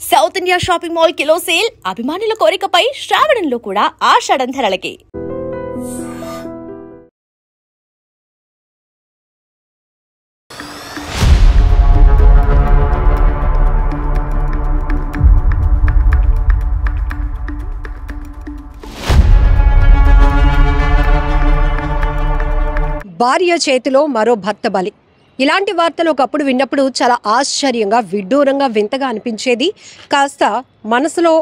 South India shopping mall kilo sale అభిమానుల కోరికపై శ్రావణంలో కూడా ఆషాఢం ధరలకి. భార్య చేతిలో మరో భర్త బలి. ఇలాంటి వార్తలు ఒకప్పుడు విన్నప్పుడు చాలా ఆశ్చర్యంగా, విడ్డూరంగా, వింతగా అనిపించేది. కాస్త మనసులో,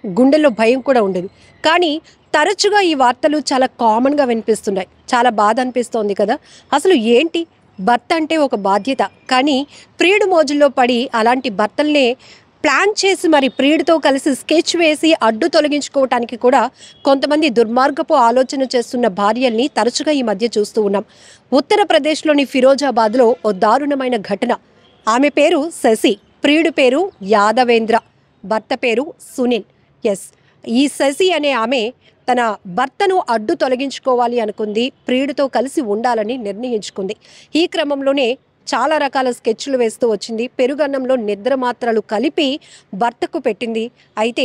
గుండెల్లో భయం కూడా ఉండేది. కానీ తరచుగా ఈ వార్తలు చాలా కామన్గా వినిపిస్తున్నాయి. చాలా బాధ అనిపిస్తోంది కదా. అసలు ఏంటి? భర్త అంటే ఒక బాధ్యత, కానీ ప్రియుడు మోజుల్లో పడి అలాంటి భర్తల్నే ప్లాన్ చేసి మరి ప్రియుడితో కలిసి స్కెచ్ వేసి అడ్డు తొలగించుకోవటానికి కూడా కొంతమంది దుర్మార్గపు ఆలోచన చేస్తున్న భార్యల్ని తరచుగా ఈ మధ్య చూస్తూ ఉన్నాం. ఉత్తరప్రదేశ్లోని ఫిరోజాబాద్లో ఓ దారుణమైన ఘటన. ఆమె పేరు శశి, ప్రియుడి పేరు యాదవేంద్ర, భర్త పేరు సునీల్. ఎస్, ఈ శశి అనే ఆమె తన భర్తను అడ్డు తొలగించుకోవాలి అనుకుంది. ప్రియుడితో కలిసి ఉండాలని నిర్ణయించుకుంది. ఈ క్రమంలోనే చాలా రకాల స్కెచ్లు వేస్తూ వచ్చింది. పెరుగన్నంలో నిద్ర మాత్రలు కలిపి భర్తకు పెట్టింది. అయితే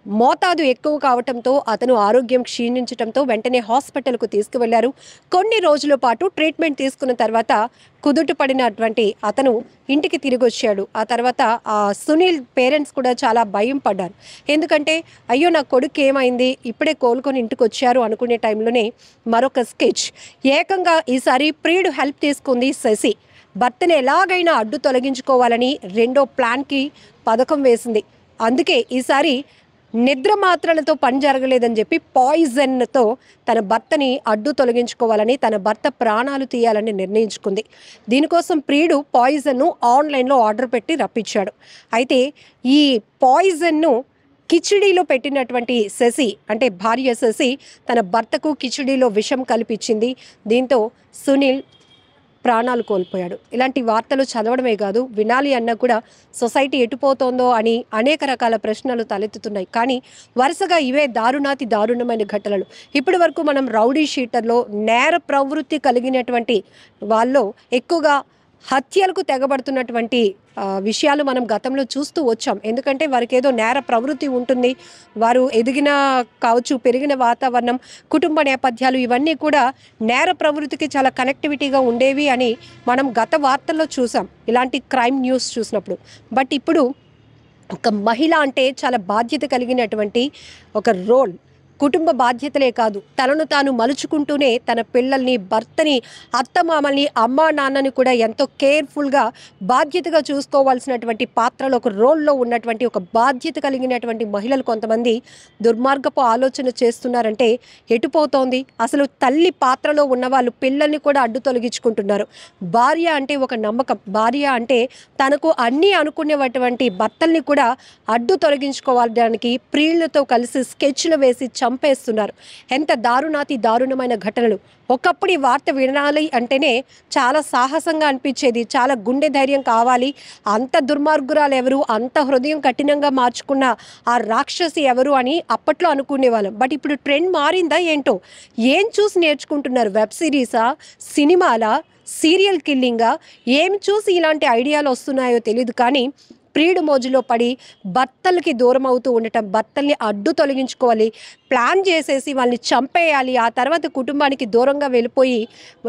మోతాదు ఎక్కువ కావటంతో అతను ఆరోగ్యం క్షీణించడంతో వెంటనే హాస్పిటల్కు తీసుకువెళ్లారు. కొన్ని రోజుల పాటు ట్రీట్మెంట్ తీసుకున్న తర్వాత కుదుట పడినటువంటి అతను ఇంటికి తిరిగి వచ్చాడు. ఆ తర్వాత ఆ సునీల్ పేరెంట్స్ కూడా చాలా భయం పడ్డారు. ఎందుకంటే అయ్యో నా కొడుకు ఏమైంది, ఇప్పుడే కోలుకొని ఇంటికి వచ్చారు అనుకునే టైంలోనే మరొక స్కెచ్. ఏకంగా ఈసారి ప్రియుడు హెల్ప్ తీసుకుంది శశి. భర్తను ఎలాగైనా అడ్డు తొలగించుకోవాలని రెండో ప్లాన్కి పథకం వేసింది. అందుకే ఈసారి నిద్ర మాత్రలతో పని జరగలేదని చెప్పి పాయిజన్తో తన భర్తని అడ్డు తొలగించుకోవాలని, తన భర్త ప్రాణాలు తీయాలని నిర్ణయించుకుంది. దీనికోసం ప్రియుడు పాయిజన్ను ఆన్లైన్లో ఆర్డర్ పెట్టి రప్పించాడు. అయితే ఈ పాయిజన్ను కిచిడీలో పెట్టినటువంటి శశి, అంటే భార్య శశి, తన భర్తకు కిచిడీలో విషం కల్పించింది. దీంతో సునీల్ ప్రాణాలు కోల్పోయాడు. ఇలాంటి వార్తలు చదవడమే కాదు, వినాలి అన్నా కూడా సొసైటీ ఎటుపోతోందో అని అనేక రకాల ప్రశ్నలు తలెత్తుతున్నాయి. కానీ వరుసగా ఇవే దారుణమైన ఘటనలు. ఇప్పటి వరకు మనం రౌడీ షీటర్లో నేర ప్రవృత్తి కలిగినటువంటి వాళ్ళు ఎక్కువగా హత్యలకు తెగబడుతున్నటువంటి విషయాలు మనం గతంలో చూస్తూ వచ్చాం. ఎందుకంటే వారికి ఏదో నేర ప్రవృత్తి ఉంటుంది. వారు ఎదిగిన కావచ్చు, పెరిగిన వాతావరణం, కుటుంబ నేపథ్యాలు ఇవన్నీ కూడా నేర ప్రవృత్తికి చాలా కనెక్టివిటీగా ఉండేవి అని మనం గత వార్తల్లో చూసాం, ఇలాంటి క్రైమ్ న్యూస్ చూసినప్పుడు. బట్ ఇప్పుడు ఒక మహిళ అంటే చాలా బాధ్యత కలిగినటువంటి ఒక రోల్. కుటుంబ బాధ్యతలే కాదు, తనను తాను మలుచుకుంటూనే తన పిల్లల్ని, భర్తని, అత్తమామల్ని, అమ్మా నాన్నని కూడా ఎంతో కేర్ఫుల్గా, బాధ్యతగా చూసుకోవాల్సినటువంటి పాత్రలో ఒక రోల్లో ఉన్నటువంటి ఒక బాధ్యత కలిగినటువంటి మహిళలు కొంతమంది దుర్మార్గపు ఆలోచన చేస్తున్నారంటే ఎటుపోతోంది? అసలు తల్లి పాత్రలో ఉన్న వాళ్ళు పిల్లల్ని కూడా అడ్డు తొలగించుకుంటున్నారు. భార్య అంటే ఒక నమ్మకం, భార్య అంటే తనకు అన్నీ అనుకునేటువంటి భర్తల్ని కూడా అడ్డు తొలగించుకోవడానికి ప్రియులతో కలిసి స్కెచ్లు వేసి చంపేస్తున్నారు. ఎంత దారుణమైన ఘటనలు. ఒకప్పుడు ఈ వార్త వినాలి అంటేనే చాలా సాహసంగా అనిపించేది, చాలా గుండె ధైర్యం కావాలి. అంత దుర్మార్గురాలు ఎవరు, అంత హృదయం కఠినంగా మార్చుకున్న ఆ రాక్షసి ఎవరు అని అప్పట్లో అనుకునేవాళ్ళం. బట్ ఇప్పుడు ట్రెండ్ మారిందా ఏంటో? ఏం చూసి నేర్చుకుంటున్నారు? వెబ్ సిరీసా, సినిమాలా, సీరియల్ కిల్లింగా? ఏం చూసి ఇలాంటి ఐడియాలు వస్తున్నాయో తెలియదు. కానీ ప్రియుడు మోజులో పడి భర్తలకి దూరం అవుతూ ఉండటం, భర్తల్ని అడ్డు తొలగించుకోవాలి, ప్లాన్ చేసేసి వాళ్ళని చంపేయాలి, ఆ తర్వాత కుటుంబానికి దూరంగా వెళ్ళిపోయి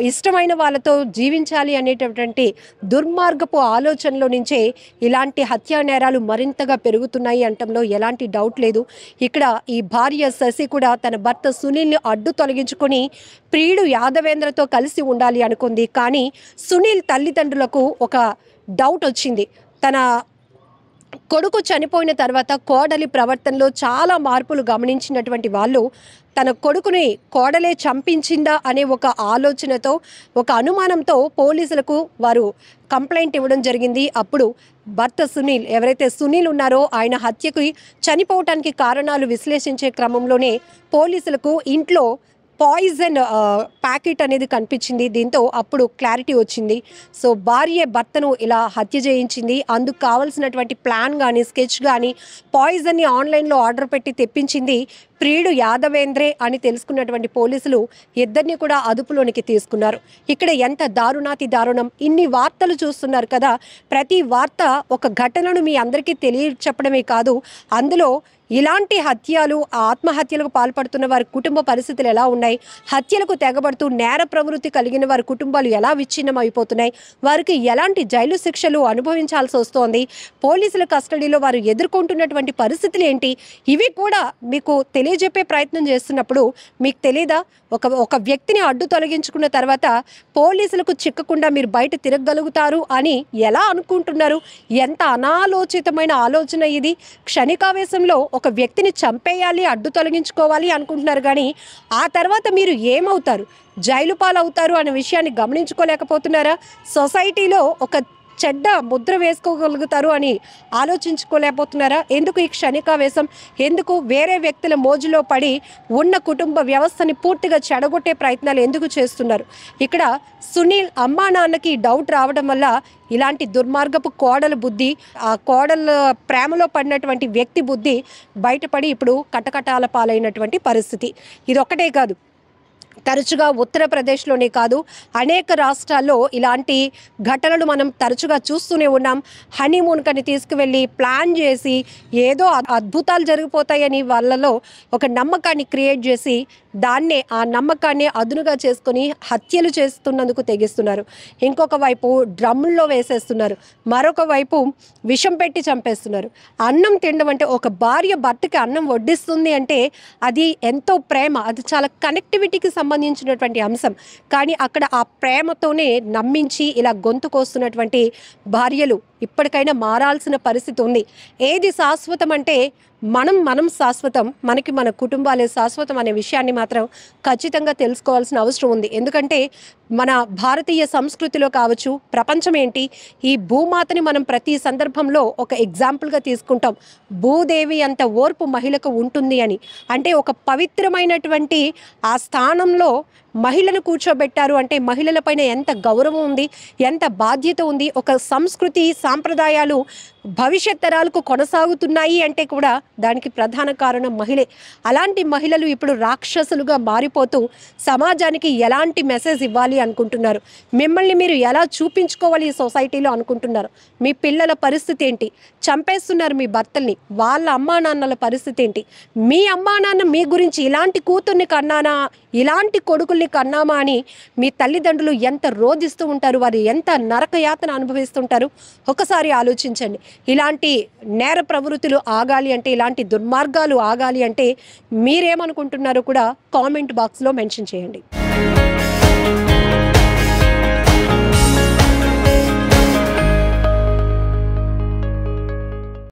ఇష్టమైన వాళ్ళతో జీవించాలి అనేటటువంటి దుర్మార్గపు ఆలోచనలో నుంచే ఇలాంటి హత్యా నేరాలు మరింతగా పెరుగుతున్నాయి అనటంలో ఎలాంటి డౌట్ లేదు. ఇక్కడ ఈ భార్య శశి కూడా తన భర్త సునీల్ని అడ్డు తొలగించుకొని ప్రియుడు యాదవేంద్రతో కలిసి ఉండాలి అనుకుంది. కానీ సునీల్ తల్లిదండ్రులకు ఒక డౌట్ వచ్చింది. తన కొడుకు చనిపోయిన తర్వాత కోడలి ప్రవర్తనలో చాలా మార్పులు గమనించినటువంటి వాళ్ళు తన కొడుకుని కోడలే చంపించిందా అనే ఒక ఆలోచనతో, ఒక అనుమానంతో పోలీసులకు వారు కంప్లైంట్ ఇవ్వడం జరిగింది. అప్పుడు భర్త సునీల్, ఎవరైతే సునీల్ ఉన్నారో ఆయన హత్యకి, చనిపోవటానికి కారణాలు విశ్లేషించే క్రమంలోనే పోలీసులకు ఇంట్లో పాయిజన్ ప్యాకెట్ అనేది కనిపించింది. దీంతో అప్పుడు క్లారిటీ వచ్చింది. సో భార్య భర్తను ఇలా హత్య చేయించింది, అందుకు కావాల్సినటువంటి ప్లాన్ కానీ, స్కెచ్ కానీ, పాయిజన్ని ఆన్లైన్లో ఆర్డర్ పెట్టి తెప్పించింది ప్రియుడు యాదవేంద్రే అని తెలుసుకున్నటువంటి పోలీసులు ఇద్దరిని కూడా అదుపులోనికి తీసుకున్నారు. ఇక్కడ ఎంత దారుణాతి దారుణం, ఇన్ని వార్తలు చూస్తున్నారు కదా. ప్రతి వార్త ఒక ఘటనను మీ అందరికీ తెలియచెప్పడమే కాదు, అందులో ఇలాంటి హత్యలు, ఆత్మహత్యలకు పాల్పడుతున్న వారి కుటుంబ పరిస్థితులు ఎలా ఉన్నాయి, హత్యలకు తెగబడుతూ నేర ప్రవృత్తి కలిగిన వారి కుటుంబాలు ఎలా విచ్ఛిన్నం అయిపోతున్నాయి, వారికి ఎలాంటి జైలు శిక్షలు అనుభవించాల్సి వస్తోంది, పోలీసుల కస్టడీలో వారు ఎదుర్కొంటున్నటువంటి పరిస్థితులు ఏంటి, ఇవి కూడా మీకు తెలియజెప్పే ప్రయత్నం చేస్తున్నప్పుడు మీకు తెలీదా, ఒక వ్యక్తిని అడ్డు తొలగించుకున్న తర్వాత పోలీసులకు చిక్కకుండా మీరు బయట తిరగగలుగుతారు అని ఎలా అనుకుంటున్నారు? ఎంత అనాలోచితమైన ఆలోచన ఇది. క్షణికావేశంలో ఒక వ్యక్తిని చంపేయాలి, అడ్డు తొలగించుకోవాలి అనుకుంటున్నారు, కానీ ఆ తర్వాత మీరు ఏమవుతారు, జైలు పాలవుతారు అనే విషయాన్ని గమనించుకోలేకపోతున్నారా? సొసైటీలో ఒక చెడ్డ ముద్ర వేసుకోగలుగుతారు అని ఆలోచించుకోలేకపోతున్నారా? ఎందుకు ఈ క్షణికావేశం? ఎందుకు వేరే వ్యక్తుల మోజులో పడి ఉన్న కుటుంబ వ్యవస్థని పూర్తిగా చెడగొట్టే ప్రయత్నాలు ఎందుకు చేస్తున్నారు? ఇక్కడ సునీల్ అమ్మా నాన్నకి డౌట్ రావడం వల్ల ఇలాంటి దుర్మార్గపు కోడల బుద్ధి, ఆ కోడల ప్రేమలో పడినటువంటి వ్యక్తి బుద్ధి బయటపడి ఇప్పుడు కటకటాల పాలైనటువంటి పరిస్థితి. ఇదొక్కటే కాదు, తరచుగా ఉత్తరప్రదేశ్లోనే కాదు అనేక రాష్ట్రాల్లో ఇలాంటి ఘటనలు మనం తరచుగా చూస్తూనే ఉన్నాం. హనీమూన్ కని తీసుకువెళ్ళి ప్లాన్ చేసి ఏదో అద్భుతాలు జరిగిపోతాయని వాళ్ళలో ఒక నమ్మకాన్ని క్రియేట్ చేసి దాన్నే, ఆ నమ్మకాన్ని అదునుగా చేసుకొని హత్యలు చేస్తున్నందుకు తెగిస్తున్నారు. ఇంకొక వైపు డ్రమ్ముల్లో వేసేస్తున్నారు, మరొక వైపు విషం పెట్టి చంపేస్తున్నారు. అన్నం తినడం అంటే, ఒక భార్య భర్తకి అన్నం వడ్డిస్తుంది అంటే అది ఎంతో ప్రేమ, అది చాలా కనెక్టివిటీకి సంబంధించినటువంటి అంశం. కానీ అక్కడ ఆ ప్రేమతోనే నమ్మించి ఇలా గొంతు కోస్తున్నటువంటి భార్యలు ఇప్పటికైనా మారాల్సిన పరిస్థితి ఉంది. ఏది శాశ్వతం అంటే మనం శాశ్వతం, మనకి మన కుటుంబాలే శాశ్వతం అనే విషయాన్ని మాత్రం ఖచ్చితంగా తెలుసుకోవాల్సిన అవసరం ఉంది. ఎందుకంటే మన భారతీయ సంస్కృతిలో కావచ్చు, ప్రపంచం ఏంటి, ఈ భూమాతని మనం ప్రతి సందర్భంలో ఒక ఎగ్జాంపుల్గా తీసుకుంటాం. భూదేవి అంత ఓర్పు మహిళకు ఉంటుంది అని. అంటే ఒక పవిత్రమైనటువంటి ఆ స్థానంలో మహిళను కూర్చోబెట్టారు అంటే మహిళలపైన ఎంత గౌరవం ఉంది, ఎంత బాధ్యత ఉంది, ఒక సంస్కృతి సాంప్రదాయాలు భవిష్యత్ తరాలకు కొనసాగుతున్నాయి అంటే కూడా దానికి ప్రధాన కారణం మహిళే. అలాంటి మహిళలు ఇప్పుడు రాక్షసులుగా మారిపోతూ సమాజానికి ఎలాంటి మెసేజ్ ఇవ్వాలి అనుకుంటున్నారు, మిమ్మల్ని మీరు ఎలా చూపించుకోవాలి ఈ సొసైటీలో అనుకుంటున్నారు, మీ పిల్లల పరిస్థితి ఏంటి, చంపేస్తున్నారు మీ భర్తల్ని, వాళ్ళ అమ్మా నాన్నల పరిస్థితి ఏంటి, మీ అమ్మా నాన్న మీ గురించి ఇలాంటి కూతుర్ని కన్నానా, ఇలాంటి కొడుకుల్ని కన్నామా అని మీ తల్లిదండ్రులు ఎంత రోధిస్తూ ఉంటారు, వారు ఎంత నరకయాతన అనుభవిస్తుంటారు ఒకసారి ఆలోచించండి. ఇలాంటి నేర ప్రవృత్తులు ఆగాలి అంటే, ఇలాంటి దుర్మార్గాలు ఆగాలి అంటే మీరేమనుకుంటున్నారో కూడా కామెంట్ బాక్స్లో మెన్షన్ చేయండి.